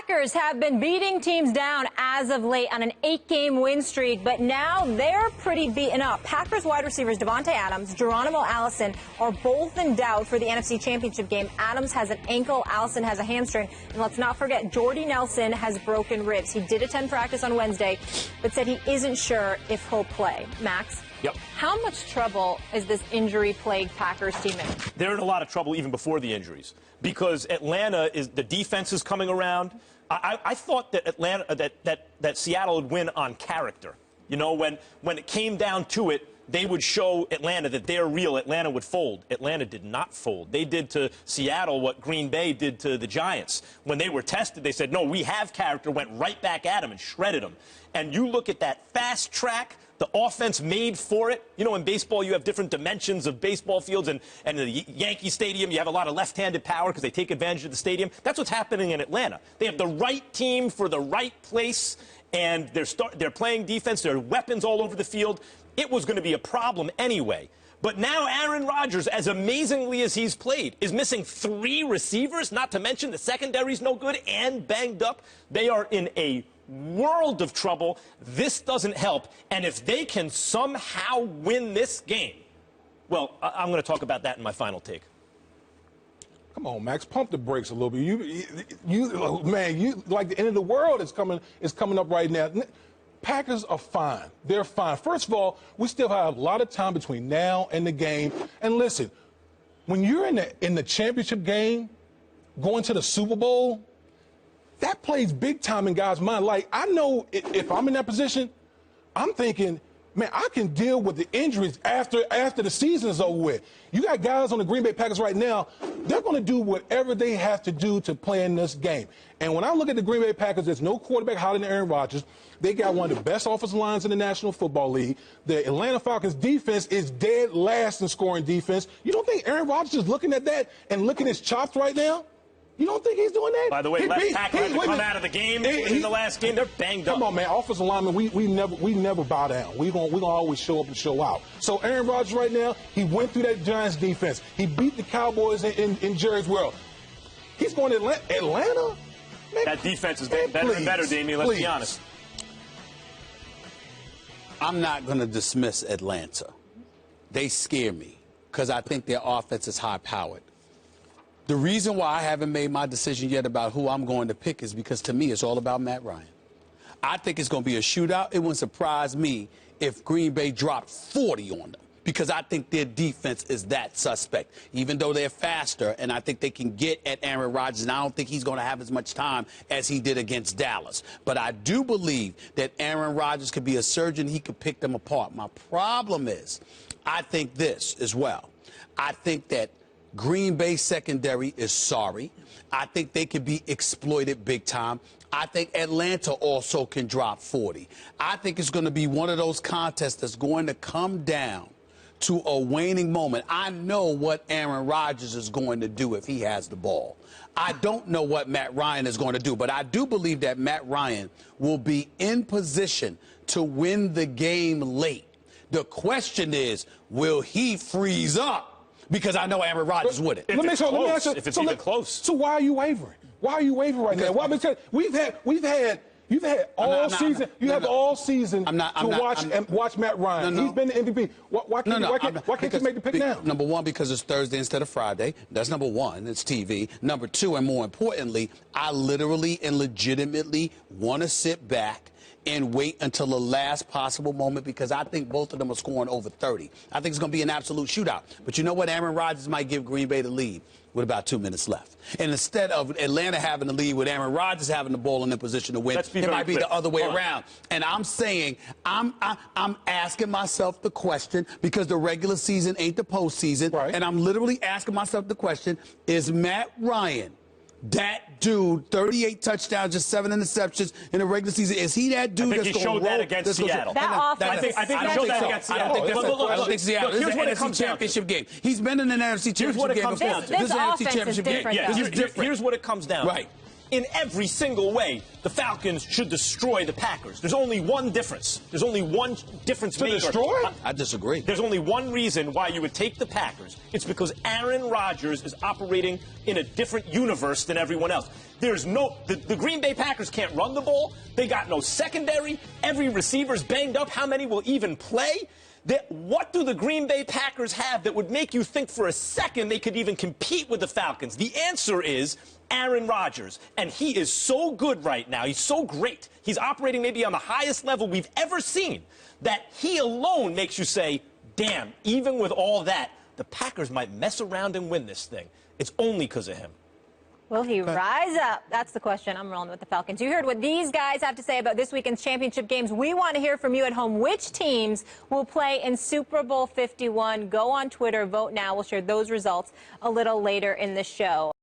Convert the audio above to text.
Packers have been beating teams down as of late on an 8-game win streak, but now they're pretty beaten up. Packers wide receivers Davante Adams, Geronimo Allison are both in doubt for the NFC Championship game. Adams has an ankle, Allison has a hamstring, and let's not forget Jordy Nelson has broken ribs. He did attend practice on Wednesday, but said he isn't sure if he'll play. Max? Yep. How much trouble is this injury-plagued Packers team in? They're in a lot of trouble even before the injuries because Atlanta the defense is coming around. I thought that that Seattle would win on character. You know, when it came down to it, they would show Atlanta that they're real. Atlanta would fold. Atlanta did not fold. They did to Seattle what Green Bay did to the Giants. When they were tested, they said, no, we have character, went right back at them and shredded them. And you look at that fast track, the offense made for it. You know, in baseball, you have different dimensions of baseball fields, and in the Yankee Stadium, you have a lot of left-handed power because they take advantage of the stadium. That's what's happening in Atlanta. They have the right team for the right place, and they're playing defense. There are weapons all over the field. It was going to be a problem anyway. But now Aaron Rodgers, as amazingly as he's played, is missing 3 receivers, not to mention the secondary's no good and banged up. They are in a world of trouble. This doesn't help. And if they can somehow win this game, well, I'm going to talk about that in my final take. Come on, Max, pump the brakes a little bit. You like the end of the world is coming up right now. Packers are fine. They're fine. First of all, we still have a lot of time between now and the game. And listen, when you're in the championship game, going to the Super Bowl, that plays big time in guys' mind. Like, I know if I'm in that position, I'm thinking, man, I can deal with the injuries after the season is over with. You got guys on the Green Bay Packers right now, they're going to do whatever they have to do to play in this game. And when I look at the Green Bay Packers, there's no quarterback hotter than Aaron Rodgers. They got one of the best offensive lines in the National Football League. The Atlanta Falcons defense is dead last in scoring defense. You don't think Aaron Rodgers is looking at that and looking at his chops right now? You don't think he's doing that? By the way, left tackle had to come out of the game in the last game. They're banged up. Come on, man. Offensive linemen, we never bow down. We're gonna always show up and show out. So Aaron Rodgers right now, he went through that Giants defense. He beat the Cowboys in Jerry's World. He's going to Atlanta? Man, that defense is getting better and better, Damian. Let's be honest. I'm not going to dismiss Atlanta. They scare me because I think their offense is high-powered. The reason why I haven't made my decision yet about who I'm going to pick is because, to me, it's all about Matt Ryan. I think it's going to be a shootout. It wouldn't surprise me if Green Bay dropped 40 on them because I think their defense is that suspect, even though they're faster, and I think they can get at Aaron Rodgers, and I don't think he's going to have as much time as he did against Dallas. But I do believe that Aaron Rodgers could be a surgeon. He could pick them apart. My problem is I think this as well. I think that Green Bay secondary is sorry. I think they can be exploited big time. I think Atlanta also can drop 40. I think it's going to be one of those contests that's going to come down to a waning moment. I know what Aaron Rodgers is going to do if he has the ball. I don't know what Matt Ryan is going to do, but I do believe that Matt Ryan will be in position to win the game late. The question is, will he freeze up? Because I know Aaron Rodgers wouldn't. If it's even close. So why are you wavering? Why are you wavering right now? Why? Because you've had all season. You have all season to watch Matt Ryan. He's been the MVP. Why can't you make the pick now? Number one, because it's Thursday instead of Friday. That's number one. It's TV. Number two, and more importantly, I literally and legitimately want to sit back and wait until the last possible moment because I think both of them are scoring over 30. I think it's going to be an absolute shootout. But you know what? Aaron Rodgers might give Green Bay the lead with about 2 minutes left. And instead of Atlanta having the lead with Aaron Rodgers having the ball in the position to win, it might be the other way around. And I'm saying, I'm asking myself the question because the regular season ain't the postseason. Right. And I'm literally asking myself the question, is Matt Ryan that dude, 38 touchdowns, just 7 interceptions in the regular season? Is he that dude that's going to roll? I think he showed that against Seattle. I think he showed that against Seattle. I don't think Seattle. This is an NFC Championship game. He's been in an NFC Championship game before. This is an NFC Championship game. Here's what it comes down to. Right. in every single way, the Falcons should destroy the Packers. There's only one difference. There's only one difference maker. Destroy? I disagree. There's only one reason why you would take the Packers. It's because Aaron Rodgers is operating in a different universe than everyone else. There's no, the Green Bay Packers can't run the ball. They got no secondary. Every receiver's banged up. How many will even play? What do the Green Bay Packers have that would make you think for a second they could even compete with the Falcons? The answer is Aaron Rodgers. And he is so good right now. He's so great. He's operating maybe on the highest level we've ever seen, that he alone makes you say, damn, even with all that, the Packers might mess around and win this thing. It's only because of him. Will he rise up? That's the question. I'm rolling with the Falcons. You heard what these guys have to say about this weekend's championship games. We want to hear from you at home. Which teams will play in Super Bowl 51? Go on Twitter, vote now. We'll share those results a little later in the show.